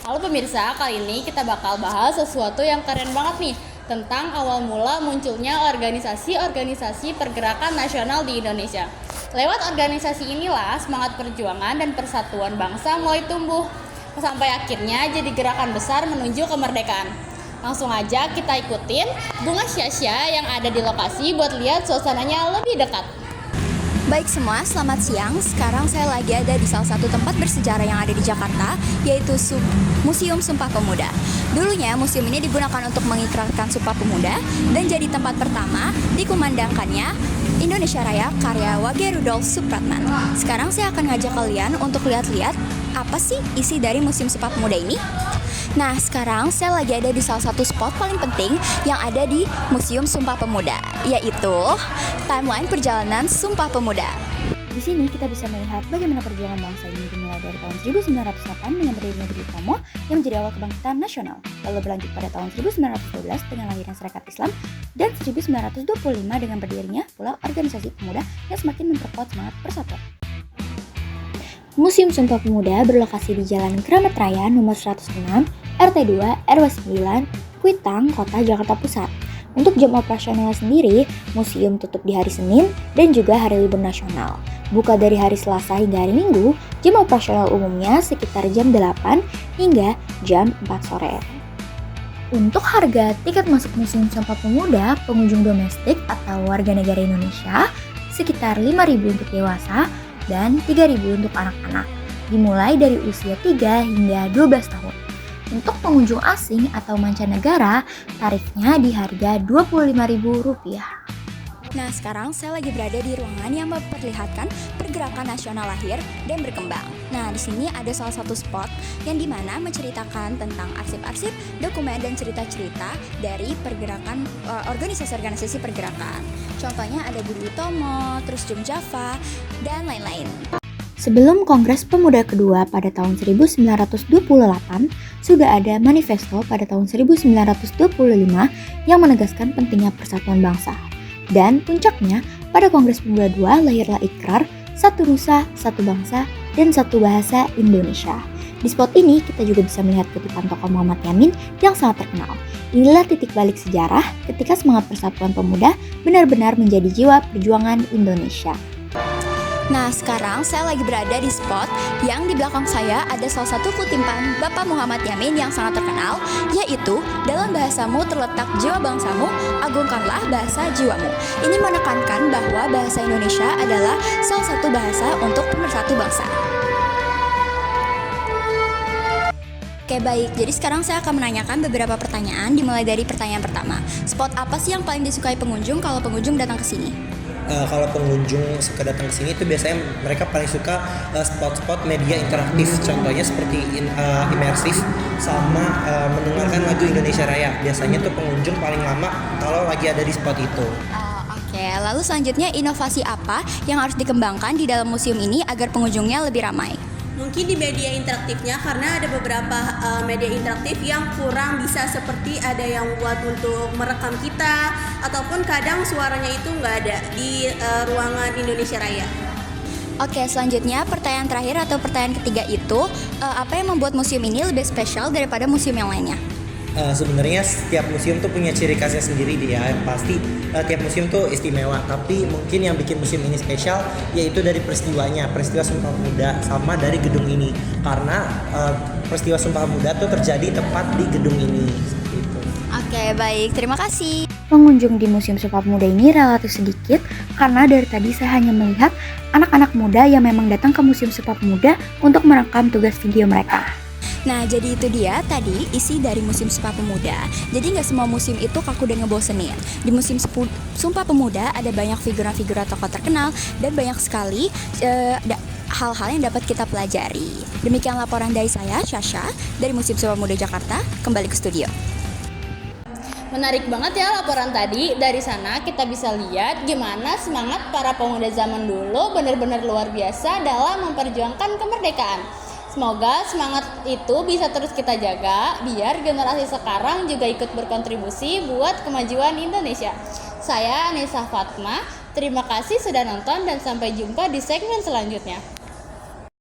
Halo pemirsa, kali ini kita bakal bahas sesuatu yang keren banget nih, tentang awal mula munculnya organisasi-organisasi pergerakan nasional di Indonesia. Lewat organisasi inilah semangat perjuangan dan persatuan bangsa mulai tumbuh, sampai akhirnya jadi gerakan besar menuju kemerdekaan. Langsung aja kita ikutin Bunga Syasya yang ada di lokasi buat lihat suasananya lebih dekat. Baik semua, selamat siang. Sekarang saya lagi ada di salah satu tempat bersejarah yang ada di Jakarta, yaitu Museum Sumpah Pemuda. Dulunya museum ini digunakan untuk mengikrarkan Sumpah Pemuda dan jadi tempat pertama dikumandangkannya Indonesia Raya karya W.G. Rudolf Supratman. Sekarang saya akan ngajak kalian untuk lihat-lihat apa sih isi dari Museum Sumpah Pemuda ini. Nah, sekarang saya lagi ada di salah satu spot paling penting yang ada di Museum Sumpah Pemuda, yaitu timeline perjalanan Sumpah Pemuda. Di sini kita bisa melihat bagaimana perjuangan bangsa ini dimulai dari tahun 1908 dengan berdirinya Budi Utomo yang menjadi awal kebangkitan nasional, lalu berlanjut pada tahun 1912 dengan lahirnya Serikat Islam, dan 1925 dengan berdirinya pula organisasi pemuda yang semakin memperkuat semangat persatuan. Museum Sumpah Pemuda berlokasi di Jalan Kramat Raya nomor 106, RT 2, RW 9, Kuitang, Kota Jakarta Pusat. Untuk jam operasional sendiri, museum tutup di hari Senin dan juga hari libur nasional. Buka dari hari Selasa hingga hari Minggu, jam operasional umumnya sekitar jam 8 hingga jam 4 sore. Untuk harga tiket masuk Museum Sumpah Pemuda, pengunjung domestik atau warga negara Indonesia sekitar 5.000 untuk dewasa dan 3.000 untuk anak-anak, dimulai dari usia 3 hingga 12 tahun. Untuk pengunjung asing atau mancanegara, tarifnya di harga Rp25.000. Nah, sekarang saya lagi berada di ruangan yang memperlihatkan pergerakan nasional lahir dan berkembang. Nah, di sini ada salah satu spot yang dimana menceritakan tentang arsip-arsip, dokumen, dan cerita-cerita dari pergerakan organisasi-organisasi pergerakan. Contohnya ada Budi Utomo, terus Jum Java, dan lain-lain. Sebelum Kongres Pemuda kedua pada tahun 1928, sudah ada manifesto pada tahun 1925 yang menegaskan pentingnya persatuan bangsa. Dan puncaknya, pada Kongres Pemuda II lahirlah ikrar Satu Nusa, Satu Bangsa, dan Satu Bahasa Indonesia. Di spot ini kita juga bisa melihat kutipan tokoh Muhammad Yamin yang sangat terkenal. Inilah titik balik sejarah ketika semangat persatuan pemuda benar-benar menjadi jiwa perjuangan Indonesia. Nah, sekarang saya lagi berada di spot yang di belakang saya ada salah satu kutipan Bapak Muhammad Yamin yang sangat terkenal, yaitu dalam bahasamu terletak jiwa bangsamu, agungkanlah bahasa jiwamu. Ini menekankan bahwa bahasa Indonesia adalah salah satu bahasa untuk pemersatu bangsa. Oke baik, jadi sekarang saya akan menanyakan beberapa pertanyaan dimulai dari pertanyaan pertama. Spot apa sih yang paling disukai pengunjung kalau pengunjung datang ke sini? Kalau pengunjung suka datang ke sini itu biasanya mereka paling suka spot-spot media interaktif, contohnya seperti imersif sama mendengarkan lagu Indonesia Raya. Biasanya tuh pengunjung paling lama kalau lagi ada di spot itu. Oke, lalu selanjutnya inovasi apa yang harus dikembangkan di dalam museum ini agar pengunjungnya lebih ramai? Mungkin di media interaktifnya, karena ada beberapa media interaktif yang kurang bisa, seperti ada yang buat untuk merekam kita ataupun kadang suaranya itu nggak ada di ruangan Indonesia Raya. Oke, selanjutnya pertanyaan terakhir atau pertanyaan ketiga itu apa yang membuat museum ini lebih spesial daripada museum yang lainnya? Sebenarnya setiap museum tuh punya ciri khasnya sendiri dia. Pasti tiap museum tuh istimewa. Tapi mungkin yang bikin museum ini spesial yaitu dari peristiwanya, peristiwa Sumpah Pemuda sama dari gedung ini. Karena peristiwa Sumpah Pemuda tuh terjadi tepat di gedung ini. Gitu. Oke, baik. Terima kasih. Pengunjung di Museum Sumpah Pemuda ini relatif sedikit karena dari tadi saya hanya melihat anak-anak muda yang memang datang ke Museum Sumpah Pemuda untuk merekam tugas video mereka. Nah, jadi itu dia tadi isi dari Museum Sumpah Pemuda. Jadi nggak semua museum itu kaku dan ngebosenin. Di Museum Sumpah Pemuda ada banyak figura-figura tokoh terkenal dan banyak sekali hal-hal yang dapat kita pelajari. Demikian laporan dari saya, Syasha, dari Museum Sumpah Pemuda Jakarta. Kembali ke studio. Menarik banget ya laporan tadi. Dari sana kita bisa lihat gimana semangat para pemuda zaman dulu benar-benar luar biasa dalam memperjuangkan kemerdekaan. Semoga semangat itu bisa terus kita jaga biar generasi sekarang juga ikut berkontribusi buat kemajuan Indonesia. Saya Anissa Fatma, terima kasih sudah nonton dan sampai jumpa di segmen selanjutnya.